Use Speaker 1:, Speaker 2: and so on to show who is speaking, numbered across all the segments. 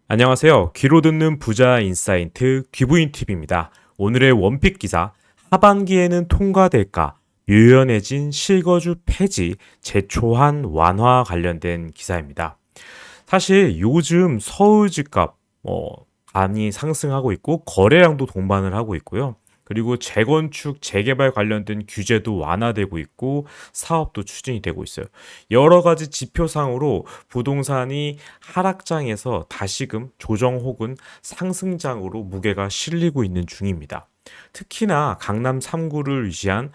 Speaker 1: 안녕하세요. 귀로 듣는 부자 인사이트 귀부인 팁입니다. 오늘의 원픽 기사, 하반기에는 통과될까? 유연해진 실거주 폐지, 재초한 완화 관련된 기사입니다. 사실 요즘 서울 집값 많이 상승하고 있고 거래량도 동반을 하고 있고요. 그리고 재건축, 재개발 관련된 규제도 완화되고 있고 사업도 추진이 되고 있어요. 여러 가지 지표상으로 부동산이 하락장에서 다시금 조정 혹은 상승장으로 무게가 실리고 있는 중입니다. 특히나 강남 3구를 위시한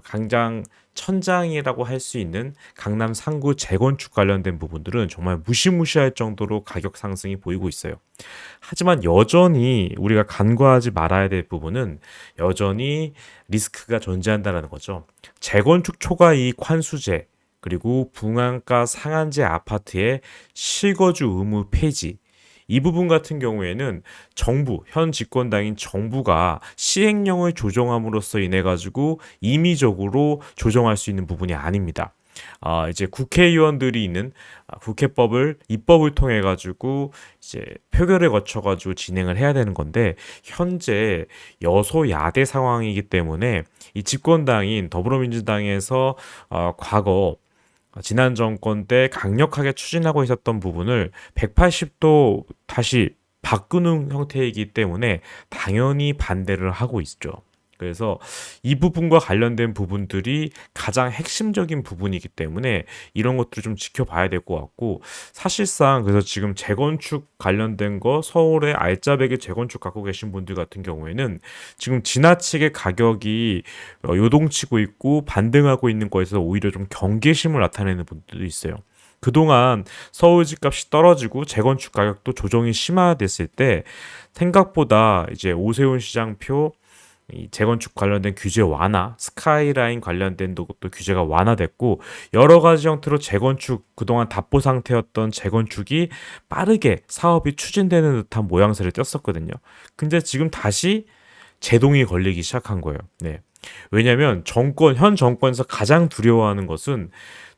Speaker 1: 강장 천장이라고 할 수 있는 강남 3구 재건축 관련된 부분들은 정말 무시무시할 정도로 가격 상승이 보이고 있어요. 하지만 여전히 우리가 간과하지 말아야 될 부분은 여전히 리스크가 존재한다는 거죠. 재건축 초과이익 환수제, 그리고 분양가 상한제 아파트의 실거주 의무 폐지, 이 부분 같은 경우에는 정부, 현 집권당인 정부가 시행령을 조정함으로써 인해 가지고 임의적으로 조정할 수 있는 부분이 아닙니다. 이제 국회의원들이 있는 국회법을 입법을 통해 가지고 이제 표결을 거쳐 가지고 진행을 해야 되는 건데 현재 여소야대 상황이기 때문에 이 집권당인 더불어민주당에서 과거 지난 정권 때 강력하게 추진하고 있었던 부분을 180도 다시 바꾸는 형태이기 때문에 당연히 반대를 하고 있죠. 그래서 이 부분과 관련된 부분들이 가장 핵심적인 부분이기 때문에 이런 것들을 좀 지켜봐야 될 것 같고, 사실상 그래서 지금 재건축 관련된 거 서울의 알짜배기 재건축 갖고 계신 분들 같은 경우에는 지금 지나치게 가격이 요동치고 있고 반등하고 있는 거에서 오히려 좀 경계심을 나타내는 분들도 있어요. 그동안 서울 집값이 떨어지고 재건축 가격도 조정이 심화됐을 때 생각보다 이제 오세훈 시장표 이 재건축 관련된 규제 완화, 스카이라인 관련된 것도 규제가 완화됐고 여러 가지 형태로 재건축 그동안 답보 상태였던 재건축이 빠르게 사업이 추진되는 듯한 모양새를 띄었었거든요. 근데 지금 다시 제동이 걸리기 시작한 거예요. 네. 왜냐하면 현 정권에서 가장 두려워하는 것은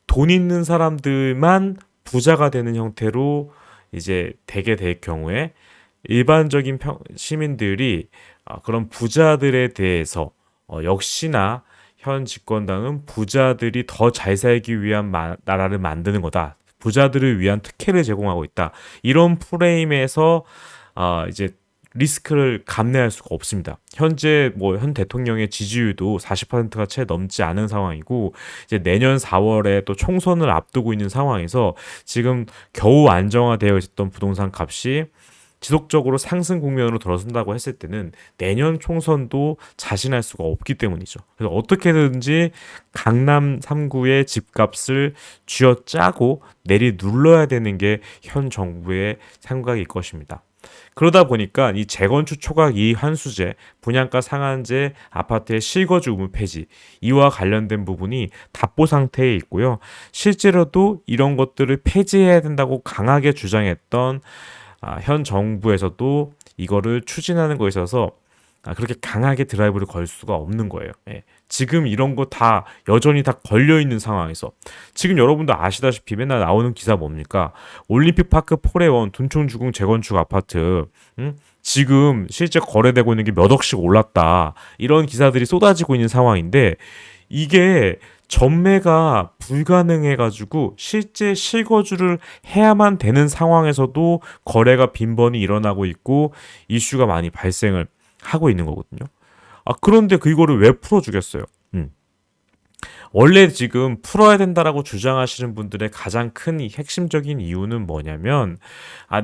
Speaker 1: 돈 있는 사람들만 부자가 되는 형태로 이제 되게 될 경우에 일반적인 시민들이 그런 부자들에 대해서 역시나 현 집권당은 부자들이 더 잘 살기 위한 나라를 만드는 거다. 부자들을 위한 특혜를 제공하고 있다. 이런 프레임에서 이제 리스크를 감내할 수가 없습니다. 현재 현 대통령의 지지율도 40%가 채 넘지 않은 상황이고 이제 내년 4월에 또 총선을 앞두고 있는 상황에서 지금 겨우 안정화되어 있었던 부동산 값이 지속적으로 상승 국면으로 들어선다고 했을 때는 내년 총선도 자신할 수가 없기 때문이죠. 그래서 어떻게든지 강남 3구의 집값을 쥐어짜고 내리 눌러야 되는 게 현 정부의 생각일 것입니다. 그러다 보니까 이 재건축 초과 이익 환수제, 분양가 상한제, 아파트의 실거주 의무 폐지 이와 관련된 부분이 답보 상태에 있고요. 실제로도 이런 것들을 폐지해야 된다고 강하게 주장했던 현 정부에서도 이거를 추진하는 거에 있어서 그렇게 강하게 드라이브를 걸 수가 없는 거예요. 예. 지금 이런 거 다 여전히 다 걸려 있는 상황에서 지금 여러분도 아시다시피 맨날 나오는 기사 뭡니까? 올림픽 파크 포레원 둔촌주공 재건축 아파트 지금 실제 거래되고 있는 게 몇 억씩 올랐다. 이런 기사들이 쏟아지고 있는 상황인데 이게 전매가 불가능해가지고 실제 실거주를 해야만 되는 상황에서도 거래가 빈번히 일어나고 있고 이슈가 많이 발생을 하고 있는 거거든요. 그런데 이거를 왜 풀어주겠어요? 원래 지금 풀어야 된다라고 주장하시는 분들의 가장 큰 핵심적인 이유는 뭐냐면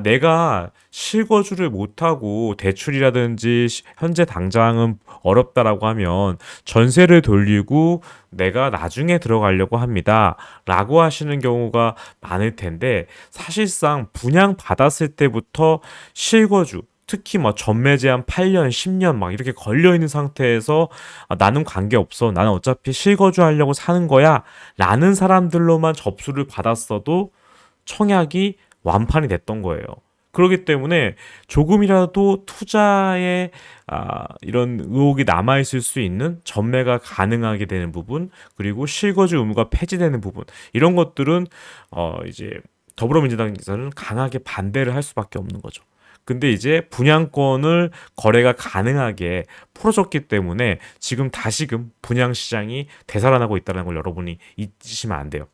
Speaker 1: 내가 실거주를 못하고 대출이라든지 현재 당장은 어렵다라고 하면 전세를 돌리고 내가 나중에 들어가려고 합니다 라고 하시는 경우가 많을 텐데 사실상 분양 받았을 때부터 실거주 특히 전매 제한 8년, 10년 막 이렇게 걸려 있는 상태에서 나는 관계없어. 나는 어차피 실거주 하려고 사는 거야. 라는 사람들로만 접수를 받았어도 청약이 완판이 됐던 거예요. 그렇기 때문에 조금이라도 투자에 이런 의혹이 남아있을 수 있는 전매가 가능하게 되는 부분, 그리고 실거주 의무가 폐지되는 부분, 이런 것들은 이제 더불어민주당에서는 강하게 반대를 할 수밖에 없는 거죠. 근데 이제 분양권을 거래가 가능하게 풀어줬기 때문에 지금 다시금 분양 시장이 되살아나고 있다는 걸 여러분이 잊으시면 안 돼요.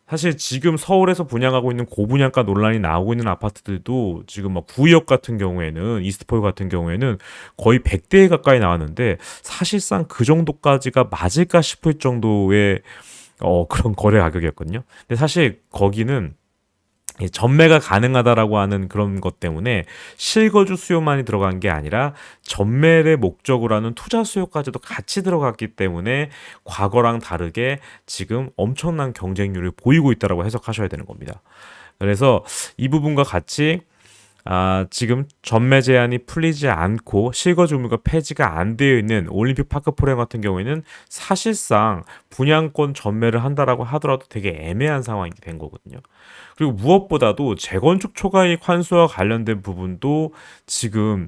Speaker 1: 사실 지금 서울에서 분양하고 있는 고분양가 논란이 나오고 있는 아파트들도 지금 막 구의역 같은 경우에는 이스트포 같은 경우에는 거의 100대에 가까이 나왔는데 사실상 그 정도까지가 맞을까 싶을 정도의 그런 거래 가격이었거든요. 근데 사실 거기는 이 전매가 가능하다라고 하는 그런 것 때문에 실거주 수요만이 들어간 게 아니라 전매를 목적으로 하는 투자 수요까지도 같이 들어갔기 때문에 과거랑 다르게 지금 엄청난 경쟁률을 보이고 있다라고 해석하셔야 되는 겁니다. 그래서 이 부분과 같이 지금 전매 제한이 풀리지 않고 실거주 의무가 폐지가 안 되어 있는 올림픽 파크 포레 같은 경우에는 사실상 분양권 전매를 한다라고 하더라도 되게 애매한 상황이 된 거거든요. 그리고 무엇보다도 재건축 초과이익 환수와 관련된 부분도 지금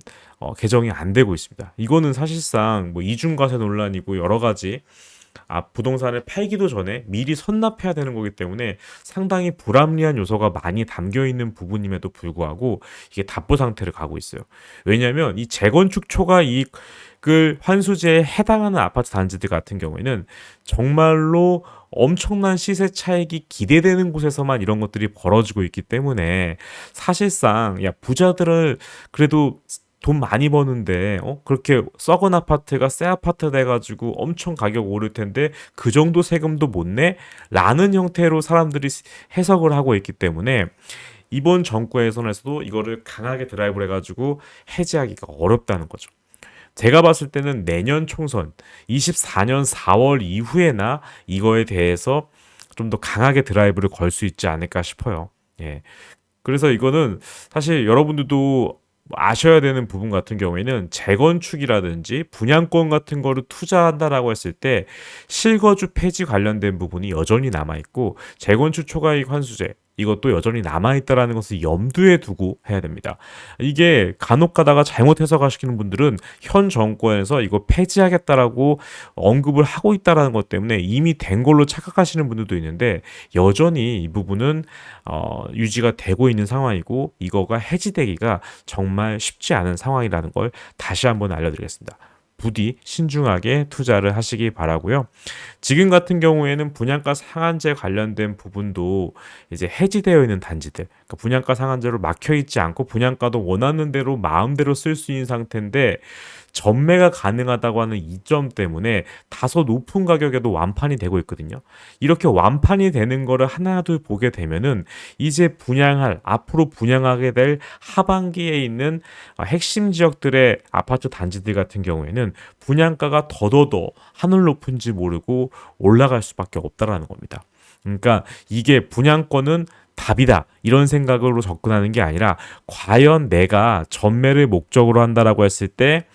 Speaker 1: 개정이 안 되고 있습니다. 이거는 사실상 뭐 이중과세 논란이고 여러 가지 부동산을 팔기도 전에 미리 선납해야 되는 거기 때문에 상당히 불합리한 요소가 많이 담겨 있는 부분임에도 불구하고 이게 답보 상태를 가고 있어요. 왜냐하면 이 재건축 초과 이익을 환수제에 해당하는 아파트 단지들 같은 경우에는 정말로 엄청난 시세 차익이 기대되는 곳에서만 이런 것들이 벌어지고 있기 때문에 사실상 야 부자들을 그래도 돈 많이 버는데 그렇게 썩은 아파트가 새 아파트 돼가지고 엄청 가격 오를 텐데 그 정도 세금도 못 내? 라는 형태로 사람들이 해석을 하고 있기 때문에 이번 정권에서도 이거를 강하게 드라이브를 해가지고 해제하기가 어렵다는 거죠. 제가 봤을 때는 내년 총선 24년 4월 이후에나 이거에 대해서 좀 더 강하게 드라이브를 걸 수 있지 않을까 싶어요. 예. 그래서 이거는 사실 여러분들도 아셔야 되는 부분 같은 경우에는 재건축이라든지 분양권 같은 거를 투자한다라고 했을 때 실거주 폐지 관련된 부분이 여전히 남아있고 재건축 초과이익 환수제 이것도 여전히 남아있다라는 것을 염두에 두고 해야 됩니다. 이게 간혹 가다가 잘못 해석하시는 분들은 현 정권에서 이거 폐지하겠다라고 언급을 하고 있다라는 것 때문에 이미 된 걸로 착각하시는 분들도 있는데 여전히 이 부분은 유지가 되고 있는 상황이고 이거가 해지되기가 정말 쉽지 않은 상황이라는 걸 다시 한번 알려드리겠습니다. 부디 신중하게 투자를 하시기 바라고요. 지금 같은 경우에는 분양가 상한제 관련된 부분도 이제 해지되어 있는 단지들, 그러니까 분양가 상한제로 막혀 있지 않고 분양가도 원하는 대로 마음대로 쓸 수 있는 상태인데 전매가 가능하다고 하는 이점 때문에 다소 높은 가격에도 완판이 되고 있거든요. 이렇게 완판이 되는 거를 하나둘 보게 되면은 이제 앞으로 분양하게 될 하반기에 있는 핵심 지역들의 아파트 단지들 같은 경우에는 분양가가 더더더 하늘 높은지 모르고 올라갈 수밖에 없다라는 겁니다. 그러니까 이게 분양권은 답이다 이런 생각으로 접근하는 게 아니라 과연 내가 전매를 목적으로 한다라고 했을 때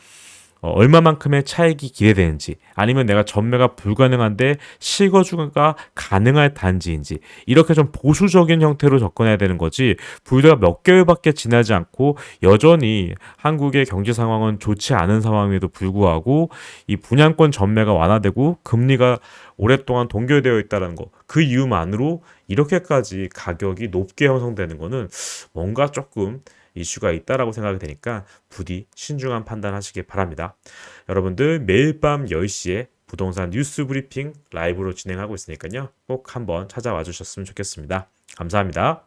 Speaker 1: 얼마만큼의 차익이 기대되는지 아니면 내가 전매가 불가능한데 실거주가 가능할 단지인지 이렇게 좀 보수적인 형태로 접근해야 되는 거지 불과 몇 개월밖에 지나지 않고 여전히 한국의 경제 상황은 좋지 않은 상황에도 불구하고 이 분양권 전매가 완화되고 금리가 오랫동안 동결되어 있다는 거 그 이유만으로 이렇게까지 가격이 높게 형성되는 거는 뭔가 조금 이슈가 있다라고 생각이 되니까 부디 신중한 판단하시기 바랍니다. 여러분들 매일 밤 10시에 부동산 뉴스 브리핑 라이브로 진행하고 있으니까요. 꼭 한번 찾아와 주셨으면 좋겠습니다. 감사합니다.